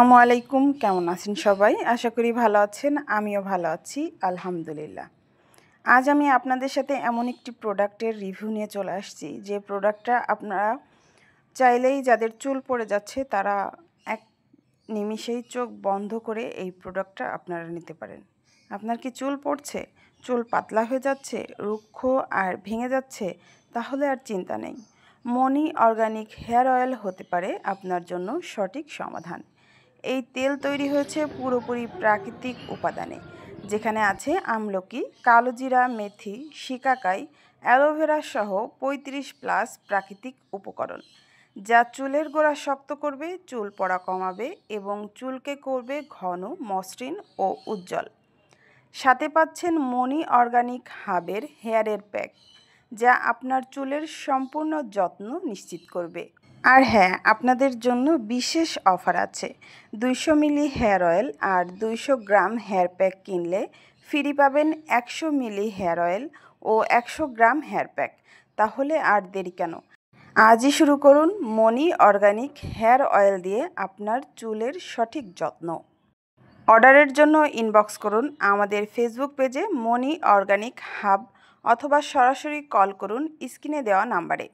আসসালামু আলাইকুম, কেমন আছেন সবাই? আশা করি ভালো আছেন। আমিও ভালো আছি, আলহামদুলিল্লাহ। আজ আমি আপনাদের সাথে এমন একটি প্রোডাক্টের রিভিউ নিয়ে চলে আসছি, যে প্রোডাক্টটা আপনারা চাইলেই, যাদের চুল পড়ে যাচ্ছে তারা এক নিমিষেই চোখ বন্ধ করে এই প্রোডাক্টটা আপনারা নিতে পারেন। আপনার কি চুল পড়ছে, চুল পাতলা হয়ে যাচ্ছে, রুক্ষ আর ভেঙে যাচ্ছে? তাহলে আর চিন্তা নেই, মনি অর্গানিক হেয়ার অয়েল হতে পারে আপনার জন্য সঠিক সমাধান। এই তেল তৈরি হয়েছে পুরোপুরি প্রাকৃতিক উপাদানে, যেখানে আছে আমলকি, কালোজিরা, মেথি, শিকাকাই, অ্যালোভেরা সহ 35+ প্রাকৃতিক উপকরণ, যা চুলের গোড়া শক্ত করবে, চুল পড়া কমাবে এবং চুলকে করবে ঘন, মসৃণ ও উজ্জ্বল। সাথে পাচ্ছেন মনি অর্গানিক হাবের হেয়ারের প্যাক, যা আপনার চুলের সম্পূর্ণ যত্ন নিশ্চিত করবে। আর হ্যাঁ, আপনাদের জন্য বিশেষ অফার আছে। 200 মিলি হেয়ার অয়েল আর 200 গ্রাম হেয়ার প্যাক কিনলে ফ্রি পাবেন 100 মিলি হেয়ার অয়েল ও 100 গ্রাম হেয়ার প্যাক। তাহলে আর দেরি কেন? আজই শুরু করুন মনি অর্গানিক হেয়ার অয়েল দিয়ে আপনার চুলের সঠিক যত্ন। অর্ডারের জন্য ইনবক্স করুন আমাদের ফেসবুক পেজে মনি অর্গানিক হাব, অথবা সরাসরি কল করুন স্ক্রিনে দেওয়া নাম্বারে।